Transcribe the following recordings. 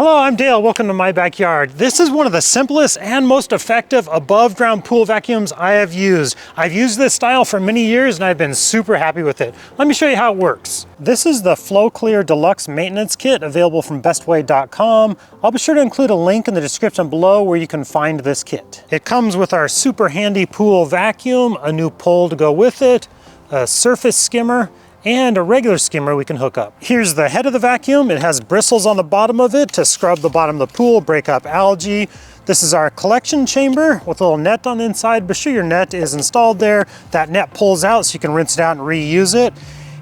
Hello, I'm Dale. Welcome to my backyard. This is one of the simplest and most effective above ground pool vacuums I have used. I've used this style for many years and I've been super happy with it. Let me show you how it works. This is the Flow Clear Deluxe Maintenance Kit available from bestway.com. I'll be sure to include a link in the description below where you can find this kit. It comes with our super handy pool vacuum, a new pole to go with it, a surface skimmer, and a regular skimmer we can hook up. Here's the head of the vacuum. It has bristles on the bottom of it to scrub the bottom of the pool, break up algae. This is our collection chamber with a little net on the inside. Be sure your net is installed there. That net pulls out so you can rinse it out and reuse it.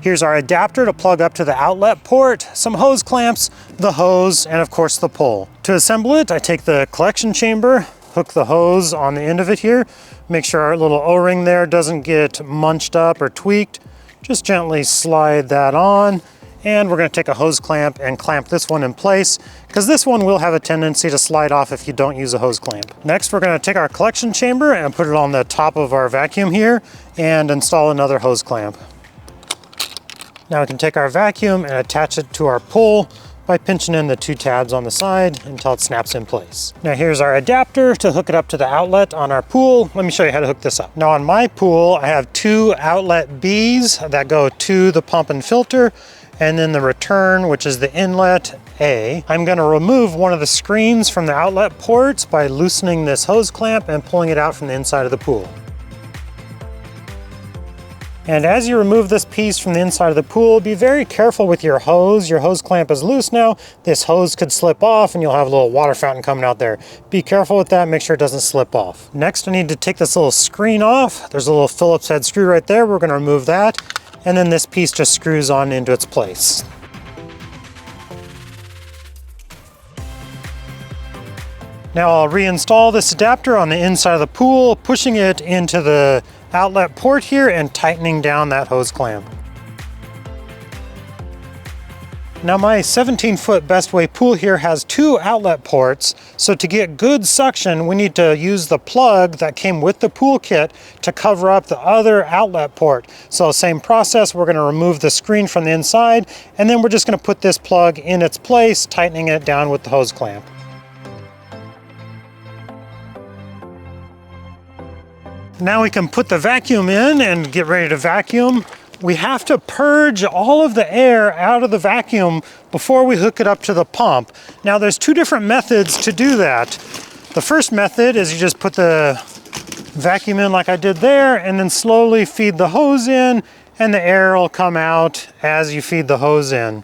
Here's our adapter to plug up to the outlet port, some hose clamps, the hose, and of course the pole. To assemble it, I take the collection chamber, hook the hose on the end of it here, make sure our little O-ring there doesn't get munched up or tweaked. Just gently slide that on, and we're going to take a hose clamp and clamp this one in place because this one will have a tendency to slide off if you don't use a hose clamp. Next, we're going to take our collection chamber and put it on the top of our vacuum here and install another hose clamp. Now we can take our vacuum and attach it to our pole by pinching in the two tabs on the side until it snaps in place. Now here's our adapter to hook it up to the outlet on our pool. Let me show you how to hook this up. Now on my pool, I have two outlet Bs that go to the pump and filter, and then the return, which is the inlet A. I'm gonna remove one of the screens from the outlet ports by loosening this hose clamp and pulling it out from the inside of the pool. And as you remove this piece from the inside of the pool, be very careful with your hose. Your hose clamp is loose now. This hose could slip off and you'll have a little water fountain coming out there. Be careful with that, make sure it doesn't slip off. Next, I need to take this little screen off. There's a little Phillips head screw right there. We're gonna remove that. And then this piece just screws on into its place. Now I'll reinstall this adapter on the inside of the pool, pushing it into the outlet port here and tightening down that hose clamp. Now my 17-foot Bestway pool here has two outlet ports, so to get good suction we need to use the plug that came with the pool kit to cover up the other outlet port. So same process, we're going to remove the screen from the inside and then we're just going to put this plug in its place, tightening it down with the hose clamp. Now we can put the vacuum in and get ready to vacuum. We have to purge all of the air out of the vacuum before we hook it up to the pump. Now there's two different methods to do that. The first method is you just put the vacuum in like I did there and then slowly feed the hose in and the air will come out as you feed the hose in.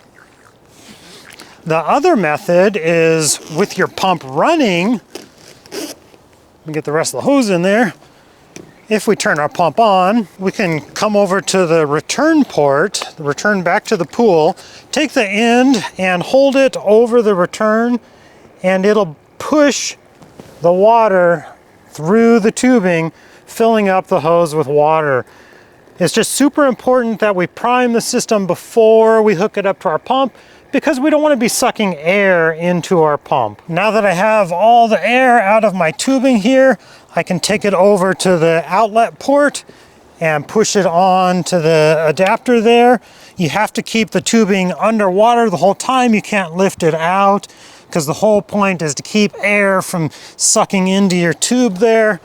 The other method is with your pump running. Let me get the rest of the hose in there. If we turn our pump on, we can come over to the return port, the return back to the pool, take the end and hold it over the return, and it'll push the water through the tubing, filling up the hose with water. It's just super important that we prime the system before we hook it up to our pump because we don't want to be sucking air into our pump. Now that I have all the air out of my tubing here, I can take it over to the outlet port and push it on to the adapter there. You have to keep the tubing underwater the whole time. You can't lift it out because the whole point is to keep air from sucking into your tube there.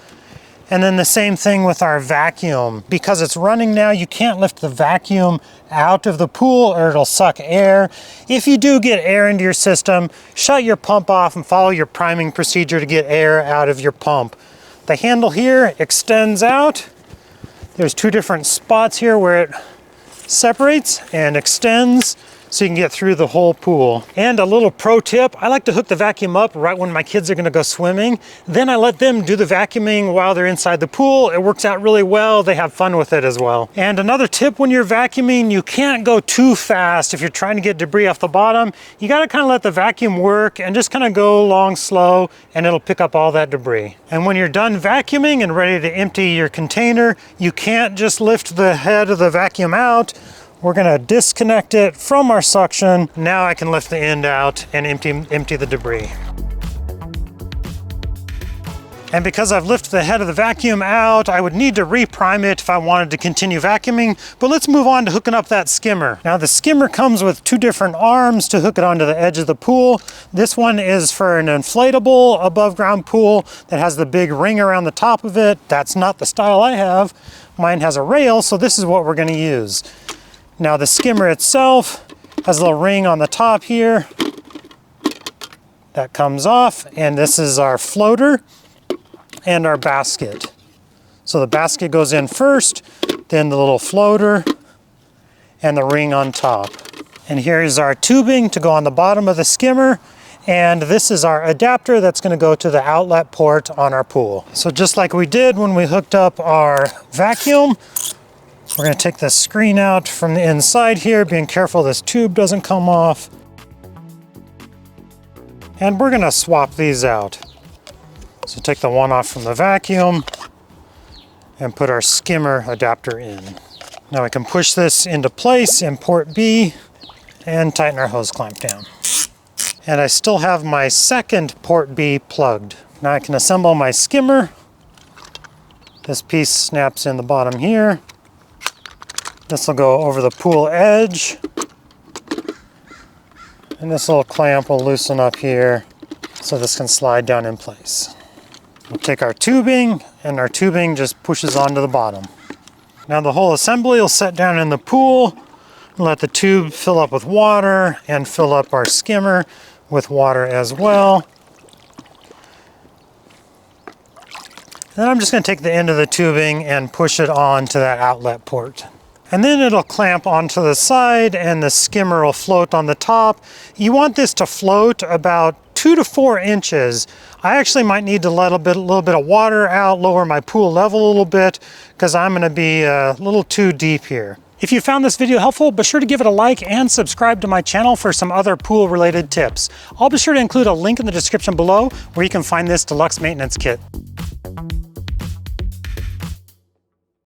And then the same thing with our vacuum. Because it's running now, you can't lift the vacuum out of the pool or it'll suck air. If you do get air into your system, shut your pump off and follow your priming procedure to get air out of your pump. The handle here extends out. There's two different spots here where it separates and extends so you can get through the whole pool. And a little pro tip, I like to hook the vacuum up right when my kids are gonna go swimming. Then I let them do the vacuuming while they're inside the pool. It works out really well. They have fun with it as well. And another tip when you're vacuuming, you can't go too fast if you're trying to get debris off the bottom. You gotta kind of let the vacuum work and just kind of go along slow and it'll pick up all that debris. And when you're done vacuuming and ready to empty your container, you can't just lift the head of the vacuum out. We're gonna disconnect it from our suction. Now I can lift the end out and empty the debris. And because I've lifted the head of the vacuum out, I would need to reprime it if I wanted to continue vacuuming, but let's move on to hooking up that skimmer. Now the skimmer comes with two different arms to hook it onto the edge of the pool. This one is for an inflatable above ground pool that has the big ring around the top of it. That's not the style I have. Mine has a rail, so this is what we're gonna use. Now the skimmer itself has a little ring on the top here. That comes off, and this is our floater and our basket. So the basket goes in first, then the little floater, and the ring on top. And here is our tubing to go on the bottom of the skimmer, and this is our adapter that's going to go to the outlet port on our pool. So just like we did when we hooked up our vacuum, we're going to take the screen out from the inside here, being careful this tube doesn't come off. And we're going to swap these out. So take the one off from the vacuum and put our skimmer adapter in. Now we can push this into place in port B and tighten our hose clamp down. And I still have my second port B plugged. Now I can assemble my skimmer. This piece snaps in the bottom here. This will go over the pool edge. And this little clamp will loosen up here so this can slide down in place. We'll take our tubing, and our tubing just pushes onto the bottom. Now the whole assembly will set down in the pool, let the tube fill up with water, and fill up our skimmer with water as well. And then I'm just going to take the end of the tubing and push it on to that outlet port. And then it'll clamp onto the side and the skimmer will float on the top. You want this to float about 2 to 4 inches. I actually might need to let a little bit of water out, lower my pool level a little bit, because I'm going to be a little too deep here. If you found this video helpful, be sure to give it a like and subscribe to my channel for some other pool related tips. I'll be sure to include a link in the description below where you can find this deluxe maintenance kit.